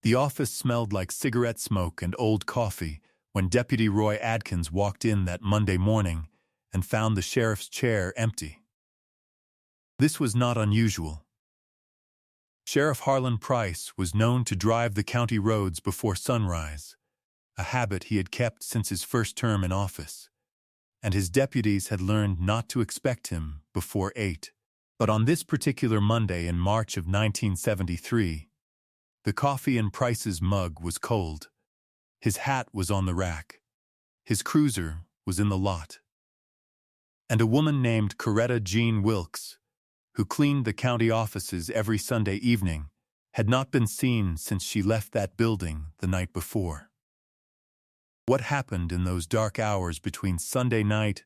The office smelled like cigarette smoke and old coffee when Deputy Roy Adkins walked in that Monday morning and found the sheriff's chair empty. This was not unusual. Sheriff Harlan Price was known to drive the county roads before sunrise, a habit he had kept since his first term in office, and his deputies had learned not to expect him before 8. But on this particular Monday in March of 1973, the coffee in Price's mug was cold. His hat was on the rack. His cruiser was in the lot. And a woman named Coretta Jean Wilkes, who cleaned the county offices every Sunday evening, had not been seen since she left that building the night before. What happened in those dark hours between Sunday night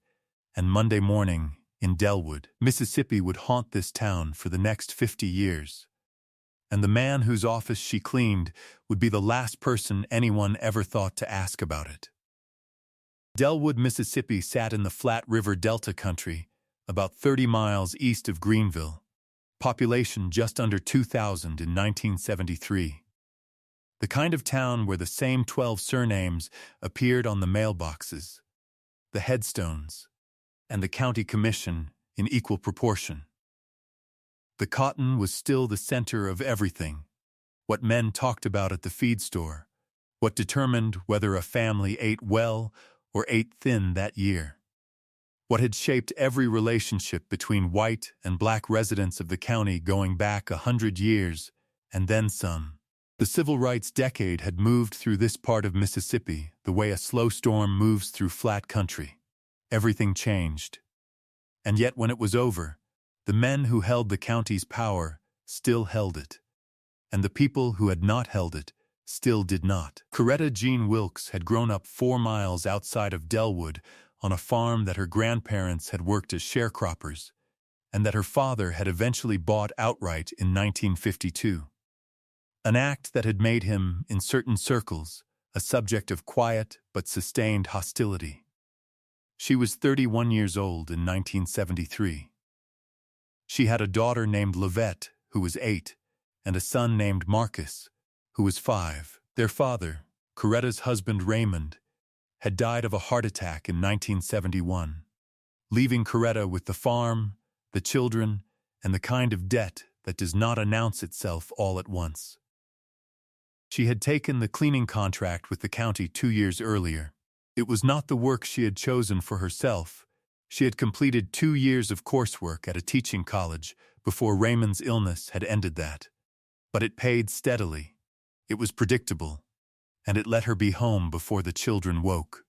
and Monday morning in Delwood, Mississippi would haunt this town for the next 50 years. And the man whose office she cleaned would be the last person anyone ever thought to ask about it. Delwood, Mississippi sat in the Flat River Delta country, about 30 miles east of Greenville, population just under 2,000 in 1973. The kind of town where the same 12 surnames appeared on the mailboxes, the headstones, and the county commission in equal proportion. The cotton was still the center of everything, what men talked about at the feed store, what determined whether a family ate well or ate thin that year, what had shaped every relationship between white and black residents of the county going back 100 years, and then some. The civil rights decade had moved through this part of Mississippi the way a slow storm moves through flat country. Everything changed. And yet when it was over, the men who held the county's power still held it, and the people who had not held it still did not. Coretta Jean Wilkes had grown up 4 miles outside of Delwood on a farm that her grandparents had worked as sharecroppers, and that her father had eventually bought outright in 1952. An act that had made him, in certain circles, a subject of quiet but sustained hostility. She was 31 years old in 1973. She had a daughter named Livette, who was 8, and a son named Marcus, who was 5. Their father, Coretta's husband Raymond, had died of a heart attack in 1971, leaving Coretta with the farm, the children, and the kind of debt that does not announce itself all at once. She had taken the cleaning contract with the county 2 years earlier. It was not the work she had chosen for herself. She had completed 2 years of coursework at a teaching college before Raymond's illness had ended that. But it paid steadily. It was predictable, and it let her be home before the children woke.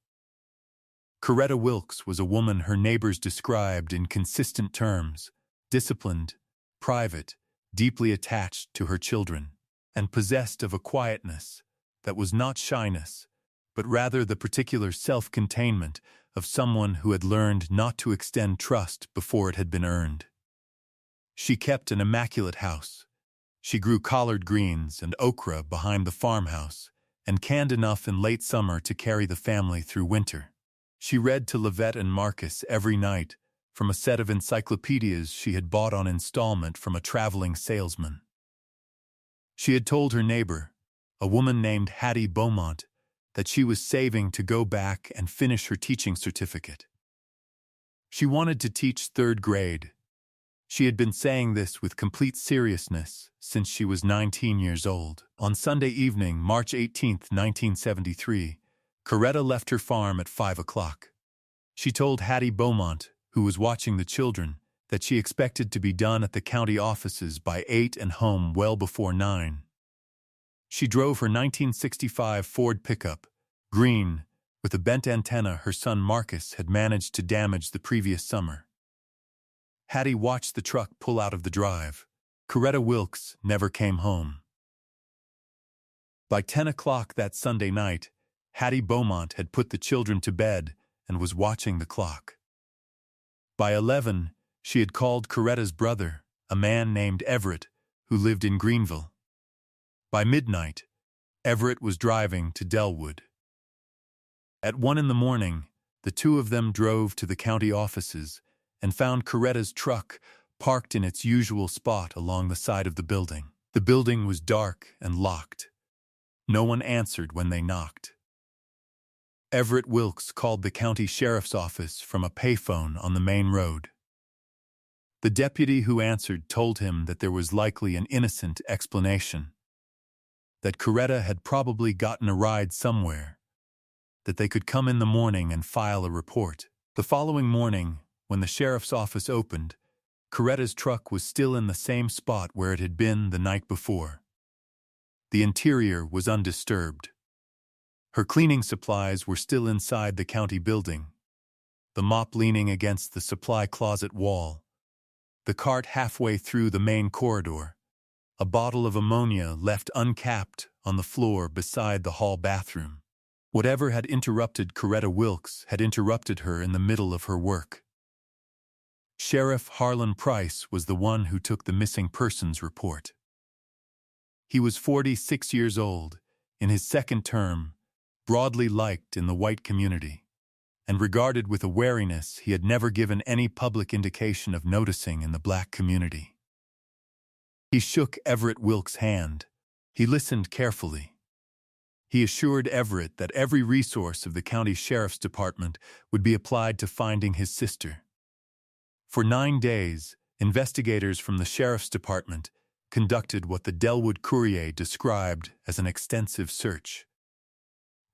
Coretta Wilkes was a woman her neighbors described in consistent terms: disciplined, private, deeply attached to her children, and possessed of a quietness that was not shyness, but rather the particular self-containment of someone who had learned not to extend trust before it had been earned. She kept an immaculate house. She grew collard greens and okra behind the farmhouse, and canned enough in late summer to carry the family through winter. She read to Livette and Marcus every night from a set of encyclopedias she had bought on installment from a traveling salesman. She had told her neighbor, a woman named Hattie Beaumont, that she was saving to go back and finish her teaching certificate. She wanted to teach 3rd grade. She had been saying this with complete seriousness since she was 19 years old. On Sunday evening, March 18, 1973, Coretta left her farm at 5 o'clock. She told Hattie Beaumont, who was watching the children, that she expected to be done at the county offices by 8 and home well before 9. She drove her 1965 Ford pickup, green, with a bent antenna her son Marcus had managed to damage the previous summer. Hattie watched the truck pull out of the drive. Coretta Wilkes never came home. By 10 o'clock that Sunday night, Hattie Beaumont had put the children to bed and was watching the clock. By 11, she had called Coretta's brother, a man named Everett, who lived in Greenville. By midnight, Everett was driving to Delwood. At 1 in the morning, the two of them drove to the county offices and found Coretta's truck parked in its usual spot along the side of the building. The building was dark and locked. No one answered when they knocked. Everett Wilkes called the county sheriff's office from a payphone on the main road. The deputy who answered told him that there was likely an innocent explanation, that Coretta had probably gotten a ride somewhere, that they could come in the morning and file a report. The following morning, when the sheriff's office opened, Coretta's truck was still in the same spot where it had been the night before. The interior was undisturbed. Her cleaning supplies were still inside the county building, the mop leaning against the supply closet wall, the cart halfway through the main corridor, a bottle of ammonia left uncapped on the floor beside the hall bathroom. Whatever had interrupted Coretta Wilkes had interrupted her in the middle of her work. Sheriff Harlan Price was the one who took the missing persons report. He was 46 years old, in his second term, broadly liked in the white community, and regarded with a wariness he had never given any public indication of noticing in the black community. He shook Everett Wilkes' hand. He listened carefully. He assured Everett that every resource of the county sheriff's department would be applied to finding his sister. For 9 days, investigators from the sheriff's department conducted what the Delwood Courier described as an extensive search.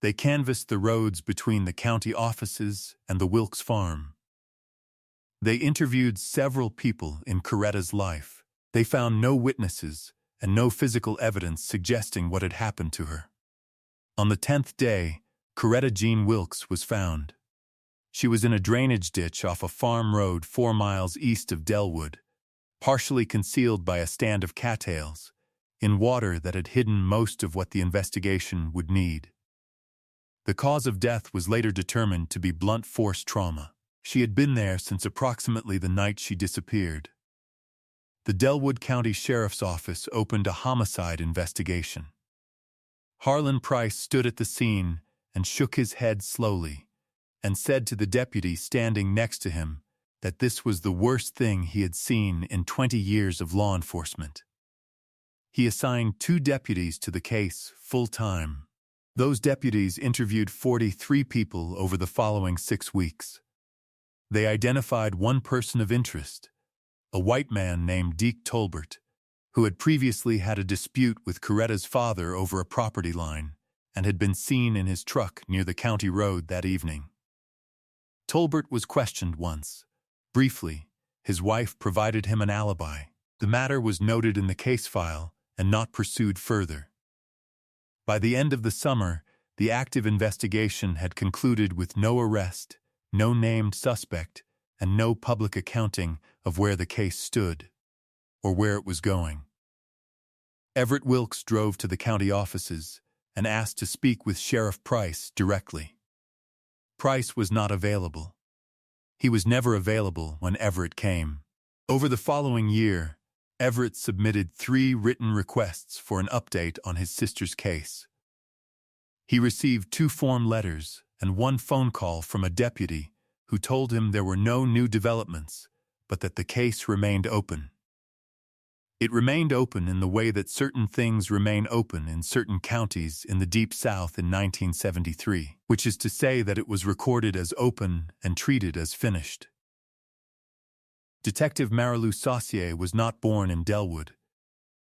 They canvassed the roads between the county offices and the Wilkes farm. They interviewed several people in Coretta's life. They found no witnesses and no physical evidence suggesting what had happened to her. On the 10th day, Coretta Jean Wilkes was found. She was in a drainage ditch off a farm road 4 miles east of Delwood, partially concealed by a stand of cattails, in water that had hidden most of what the investigation would need. The cause of death was later determined to be blunt force trauma. She had been there since approximately the night she disappeared. The Delwood County Sheriff's Office opened a homicide investigation. Harlan Price stood at the scene and shook his head slowly, and said to the deputy standing next to him that this was the worst thing he had seen in 20 years of law enforcement. He assigned 2 deputies to the case full-time. Those deputies interviewed 43 people over the following 6 weeks. They identified one person of interest, a white man named Deke Tolbert, who had previously had a dispute with Coretta's father over a property line and had been seen in his truck near the county road that evening. Tolbert was questioned once. Briefly, his wife provided him an alibi. The matter was noted in the case file and not pursued further. By the end of the summer, the active investigation had concluded with no arrest, no named suspect, and no public accounting of where the case stood, or where it was going. Everett Wilkes drove to the county offices and asked to speak with Sheriff Price directly. Price was not available. He was never available when Everett came. Over the following year, Everett submitted 3 written requests for an update on his sister's case. He received 2 form letters and 1 phone call from a deputy who told him there were no new developments, but that the case remained open. It remained open in the way that certain things remain open in certain counties in the Deep South in 1973, which is to say that it was recorded as open and treated as finished. Detective Marilou Saucier was not born in Delwood.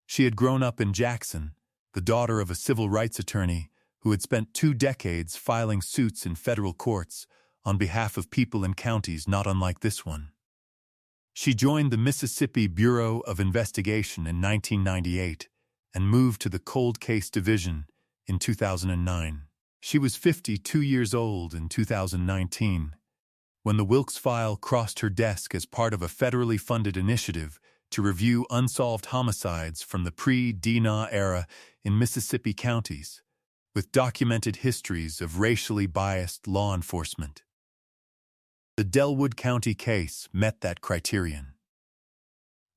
She had grown up in Jackson, the daughter of a civil rights attorney who had spent 2 decades filing suits in federal courts on behalf of people in counties not unlike this one. She joined the Mississippi Bureau of Investigation in 1998 and moved to the Cold Case Division in 2009. She was 52 years old in 2019 when the Wilkes file crossed her desk as part of a federally funded initiative to review unsolved homicides from the pre-DNA era in Mississippi counties, with documented histories of racially biased law enforcement. The Delwood County case met that criterion.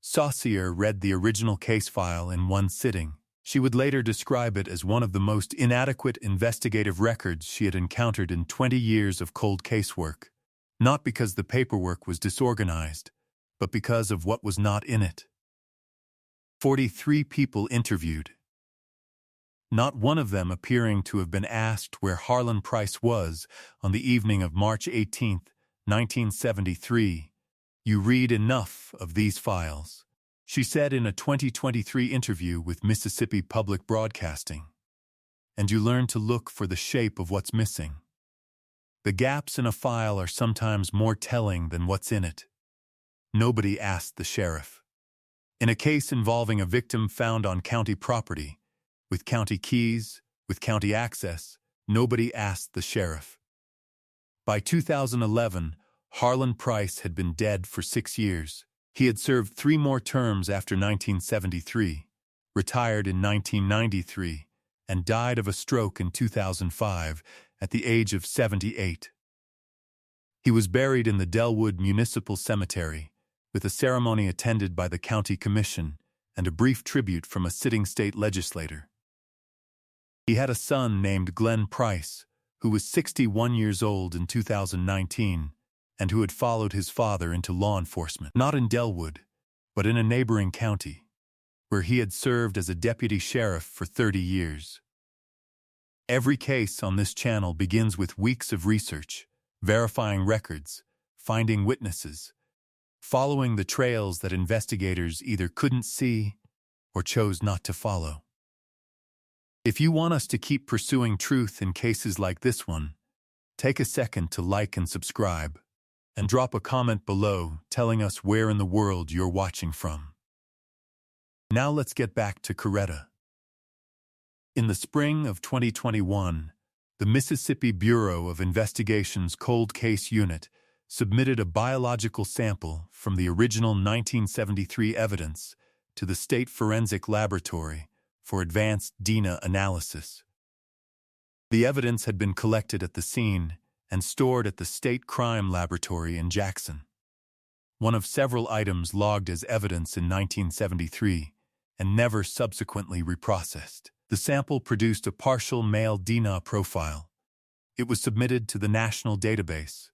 Saucier read the original case file in one sitting. She would later describe it as one of the most inadequate investigative records she had encountered in 20 years of cold case work, not because the paperwork was disorganized, but because of what was not in it. 43 people interviewed. not one of them appearing to have been asked where Harlan Price was on the evening of March 18, 1973. "You read enough of these files," she said in a 2023 interview with Mississippi Public Broadcasting. "And you learn to look for the shape of what's missing. The gaps in a file are sometimes more telling than what's in it." Nobody asked the sheriff. In a case involving a victim found on county property, with county keys, with county access, nobody asked the sheriff. By 2011, Harlan Price had been dead for 6 years. He had served 3 more terms after 1973, retired in 1993, and died of a stroke in 2005 at the age of 78. He was buried in the Delwood Municipal Cemetery, with a ceremony attended by the county commission and a brief tribute from a sitting state legislator. He had a son named Glenn Price, who was 61 years old in 2019, and who had followed his father into law enforcement, not in Delwood, but in a neighboring county, where he had served as a deputy sheriff for 30 years. Every case on this channel begins with weeks of research, verifying records, finding witnesses, following the trails that investigators either couldn't see or chose not to follow. If you want us to keep pursuing truth in cases like this one, take a second to like and subscribe, and drop a comment below telling us where in the world you're watching from. Now let's get back to Coretta. In the spring of 2021, the Mississippi Bureau of Investigation's Cold Case Unit submitted a biological sample from the original 1973 evidence to the State Forensic Laboratory for advanced DNA analysis. The evidence had been collected at the scene and stored at the State Crime Laboratory in Jackson. One of several items logged as evidence in 1973 and never subsequently reprocessed. The sample produced a partial male DNA profile. It was submitted to the national database.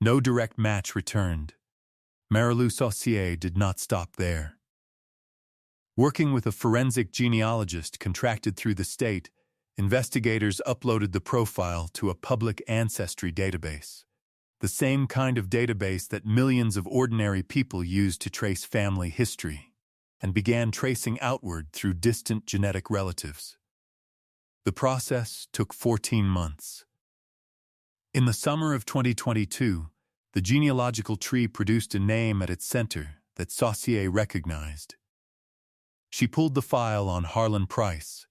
No direct match returned. Marilou Saucier did not stop there. Working with a forensic genealogist contracted through the state, investigators uploaded the profile to a public ancestry database, the same kind of database that millions of ordinary people use to trace family history, and began tracing outward through distant genetic relatives. The process took 14 months. In the summer of 2022, the genealogical tree produced a name at its center that Saucier recognized. She pulled the file on Harlan Price.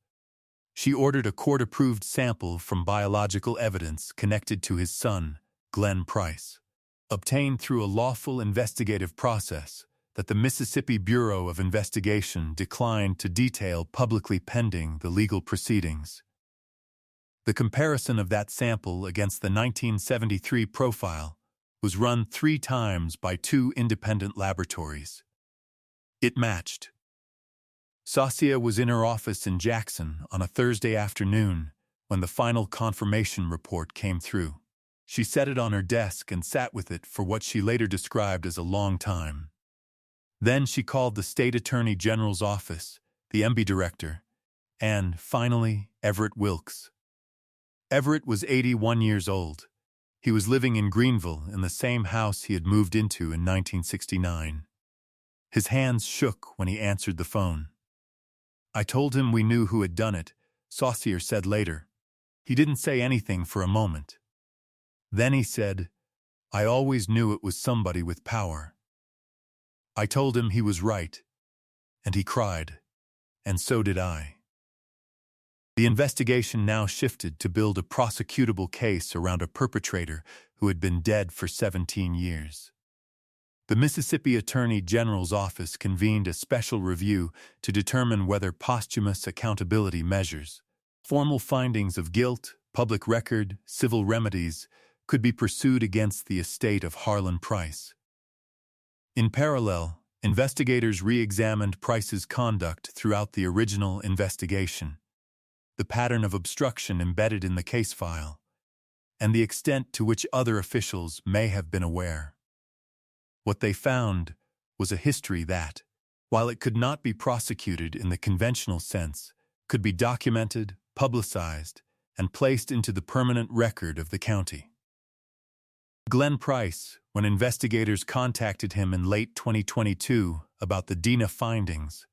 She ordered a court-approved sample from biological evidence connected to his son, Glenn Price, obtained through a lawful investigative process that the Mississippi Bureau of Investigation declined to detail publicly pending the legal proceedings. The comparison of that sample against the 1973 profile was run 3 times by 2 independent laboratories. It matched. Saucier was in her office in Jackson on a Thursday afternoon when the final confirmation report came through. She set it on her desk and sat with it for what she later described as a long time. Then she called the State Attorney General's office, the MB director, and, finally, Everett Wilkes. Everett was 81 years old. He was living in Greenville in the same house he had moved into in 1969. His hands shook when he answered the phone. "I told him we knew who had done it," Saucier said later. "He didn't say anything for a moment. Then he said, 'I always knew it was somebody with power.' I told him he was right, and he cried, and so did I." The investigation now shifted to build a prosecutable case around a perpetrator who had been dead for 17 years. The Mississippi Attorney General's office convened a special review to determine whether posthumous accountability measures, formal findings of guilt, public record, civil remedies, could be pursued against the estate of Harlan Price. In parallel, investigators re-examined Price's conduct throughout the original investigation, the pattern of obstruction embedded in the case file, and the extent to which other officials may have been aware. What they found was a history that, while it could not be prosecuted in the conventional sense, could be documented, publicized, and placed into the permanent record of the county. Glenn Price, when investigators contacted him in late 2022 about the DINA findings,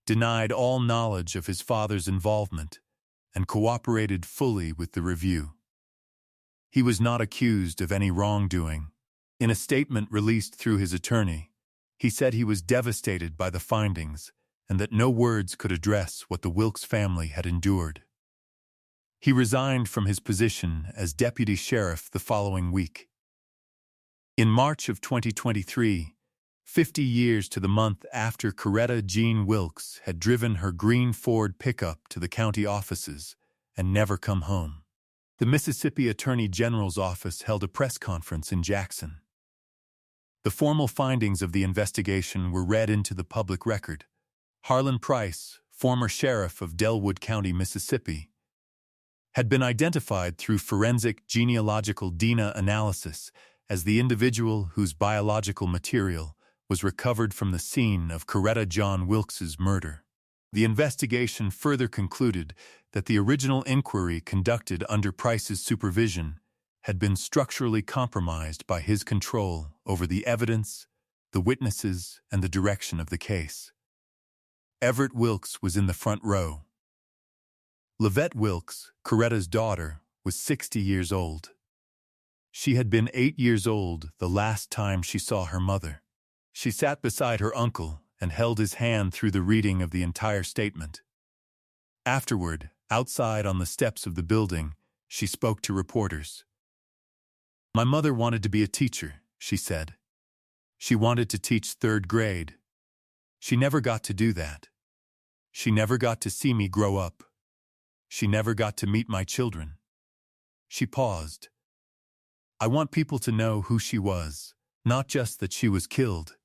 denied all knowledge of his father's involvement and cooperated fully with the review. He was not accused of any wrongdoing. In a statement released through his attorney, he said he was devastated by the findings and that no words could address what the Wilkes family had endured. He resigned from his position as deputy sheriff the following week. In March of 2023, 50 years to the month after Coretta Jean Wilkes had driven her green Ford pickup to the county offices and never come home, the Mississippi Attorney General's office held a press conference in Jackson. The formal findings of the investigation were read into the public record. Harlan Price, former sheriff of Delwood County, Mississippi, had been identified through forensic genealogical DINA analysis as the individual whose biological material was recovered from the scene of Coretta John Wilkes's murder. The investigation further concluded that the original inquiry conducted under Price's supervision had been structurally compromised by his control over the evidence, the witnesses, and the direction of the case. Everett Wilkes was in the front row. Lavette Wilkes, Coretta's daughter, was 60 years old. She had been 8 years old the last time she saw her mother. She sat beside her uncle and held his hand through the reading of the entire statement. Afterward, outside on the steps of the building, she spoke to reporters. "My mother wanted to be a teacher," she said. "She wanted to teach 3rd grade. She never got to do that. She never got to see me grow up. She never got to meet my children." She paused. "I want people to know who she was, not just that she was killed.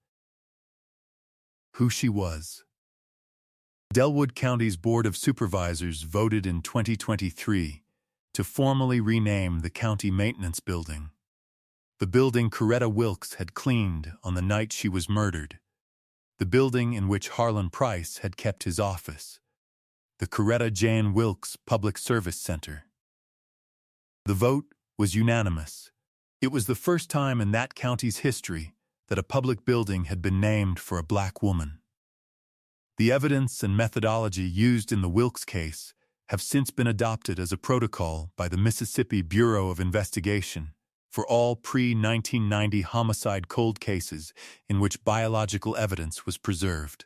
Who she was." Delwood County's Board of Supervisors voted in 2023 to formally rename the county maintenance building, the building Coretta Wilkes had cleaned on the night she was murdered, the building in which Harlan Price had kept his office, the Coretta Jane Wilkes Public Service Center. The vote was unanimous. It was the first time in that county's history that a public building had been named for a black woman. The evidence and methodology used in the Wilkes case have since been adopted as a protocol by the Mississippi Bureau of Investigation for all pre-1990 homicide cold cases in which biological evidence was preserved.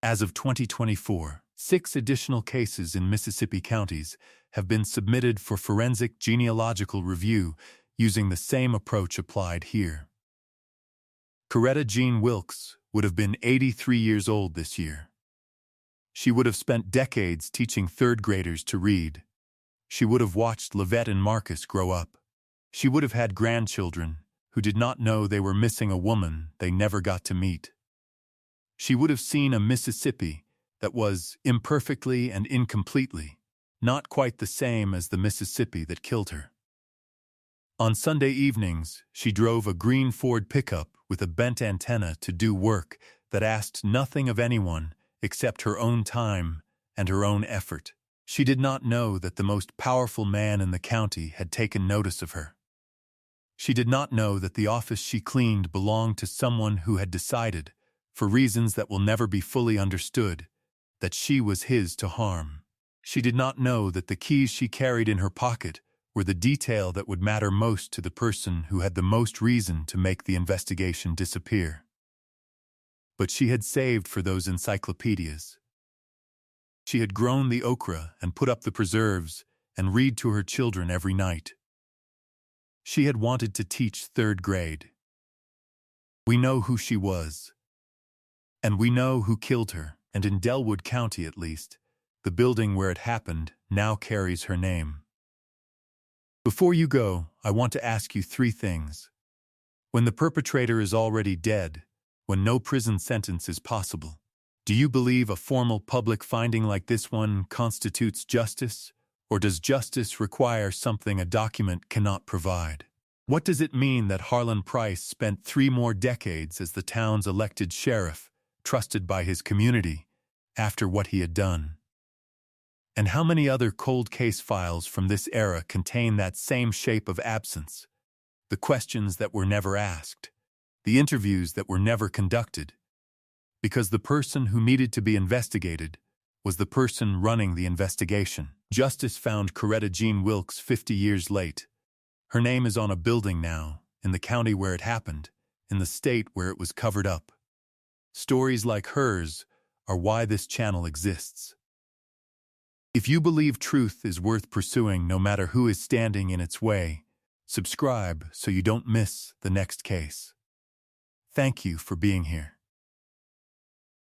As of 2024, 6 additional cases in Mississippi counties have been submitted for forensic genealogical review using the same approach applied here. Coretta Jean Wilkes would have been 83 years old this year. She would have spent decades teaching 3rd graders to read. She would have watched Lavette and Marcus grow up. She would have had grandchildren who did not know they were missing a woman they never got to meet. She would have seen a Mississippi that was, imperfectly and incompletely, not quite the same as the Mississippi that killed her. On Sunday evenings, she drove a green Ford pickup with a bent antenna to do work that asked nothing of anyone except her own time and her own effort. She did not know that the most powerful man in the county had taken notice of her. She did not know that the office she cleaned belonged to someone who had decided, for reasons that will never be fully understood, that she was his to harm. She did not know that the keys she carried in her pocket were the detail that would matter most to the person who had the most reason to make the investigation disappear. But she had saved for those encyclopedias. She had grown the okra and put up the preserves and read to her children every night. She had wanted to teach 3rd grade. We know who she was. And we know who killed her, and in Delwood County at least, the building where it happened now carries her name. Before you go, I want to ask you 3 things. When the perpetrator is already dead, when no prison sentence is possible, do you believe a formal public finding like this one constitutes justice, or does justice require something a document cannot provide? What does it mean that Harlan Price spent 3 more decades as the town's elected sheriff, trusted by his community, after what he had done? And how many other cold case files from this era contain that same shape of absence? The questions that were never asked, the interviews that were never conducted. Because the person who needed to be investigated was the person running the investigation. Justice found Coretta Jean Wilkes 50 years late. Her name is on a building now, in the county where it happened, in the state where it was covered up. Stories like hers are why this channel exists. If you believe truth is worth pursuing no matter who is standing in its way, subscribe so you don't miss the next case. Thank you for being here.